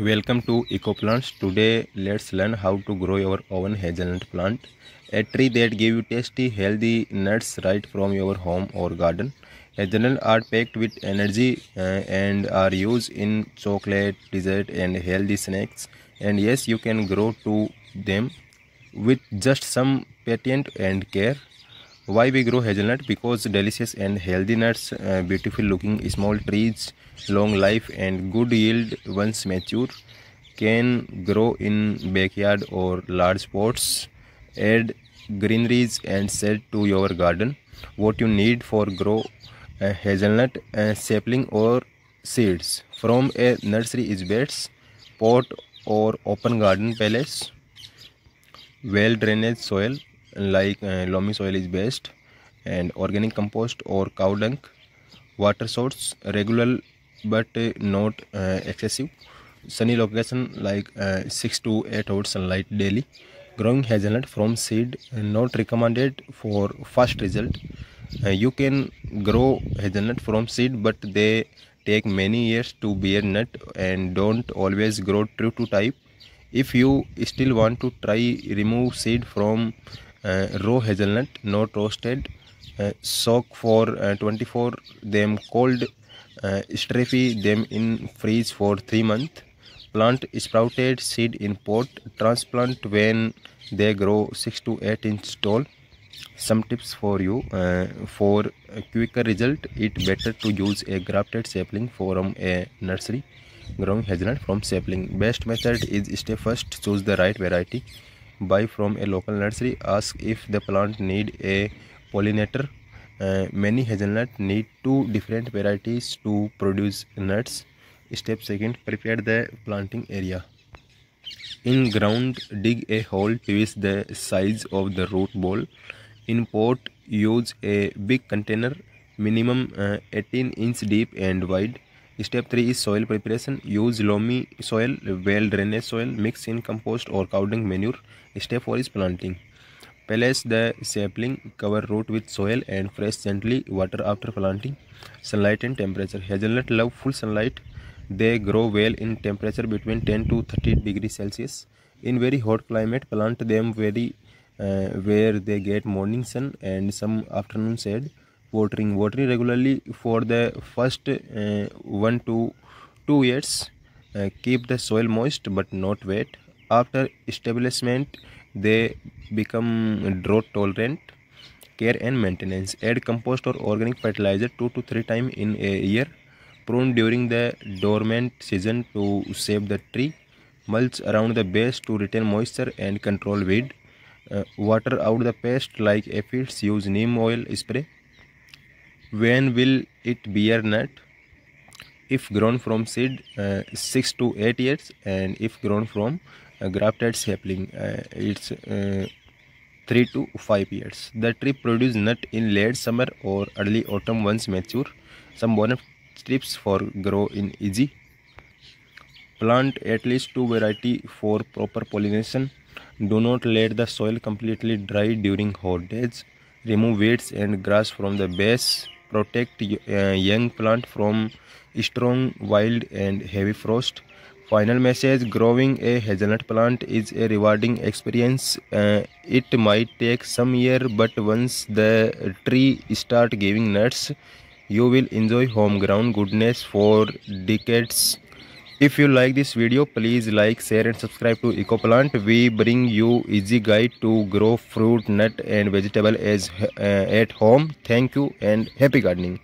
Welcome to EcoPlants. Today, let's learn how to grow your own hazelnut plant, a tree that gives you tasty, healthy nuts right from your home or garden. Hazelnuts are packed with energy and are used in chocolate, dessert, and healthy snacks. And yes, you can grow to them with just some patience and care. Why we grow hazelnut? Because delicious and healthy nuts, beautiful looking small trees, long life and good yield once mature, can grow in backyard or large pots. Add greeneries and shade to your garden. What you need for grow a hazelnut sapling or seeds from a nursery is beds, pot or open garden palace. Well drained soil like loamy soil is best, and organic compost or cow dung. Water source regular but not excessive. Sunny location like 6 to 8 hours sunlight daily. Growing hazelnut from seed not recommended for fast result. You can grow hazelnut from seed, but they take many years to bear nut and don't always grow true to type. If you still want to try, remove seed from raw hazelnut, not roasted. Soak for 24 them cold. Straighten them in freeze for 3 months. Plant sprouted seed in pot. Transplant when they grow 6 to 8 inches tall. Some tips for you for a quicker result. It better to use a grafted sapling from a nursery. Growing hazelnut from sapling. Best method is step first. Choose the right variety. Buy from a local nursery. Ask if the plant need a pollinator. Many hazelnut need two different varieties to produce nuts. Step second, prepare the planting area. In ground, dig a hole twice the size of the root ball. In pot, use a big container, minimum 18 inch deep and wide. Step 3 is soil preparation. Use loamy soil, well drained soil, mix in compost or cow dung manure. Step 4 is planting. Place the sapling, cover root with soil and fresh gently water after planting. Sunlight and temperature. Hazelnut love full sunlight. They grow well in temperature between 10 to 30 degrees Celsius. In very hot climate, plant them where they get morning sun and some afternoon shade. Watering regularly for the first 1 to 2 years. Keep the soil moist but not wet. After establishment, they become drought tolerant. Care and maintenance. Add compost or organic fertilizer 2 to 3 times in a year. Prune during the dormant season to save the tree. Mulch around the base to retain moisture and control weed. Water out the pest like aphids. Use neem oil spray. When will it bear nut? If grown from seed, 6 to 8 years, and if grown from a grafted sapling, it's 3 to 5 years. The tree produces nut in late summer or early autumn once mature. Some bonus tips for grow in easy. Plant at least 2 varieties for proper pollination. Do not let the soil completely dry during hot days. Remove weeds and grass from the base. Protect young plant from strong wild and heavy frost. Final message: growing a hazelnut plant is a rewarding experience. It might take some year, but once the tree start giving nuts, you will enjoy home ground goodness for decades. If you like this video, please like, share and subscribe to EcoPlant. We bring you easy guide to grow fruit, nut and vegetable at home. Thank you and happy gardening.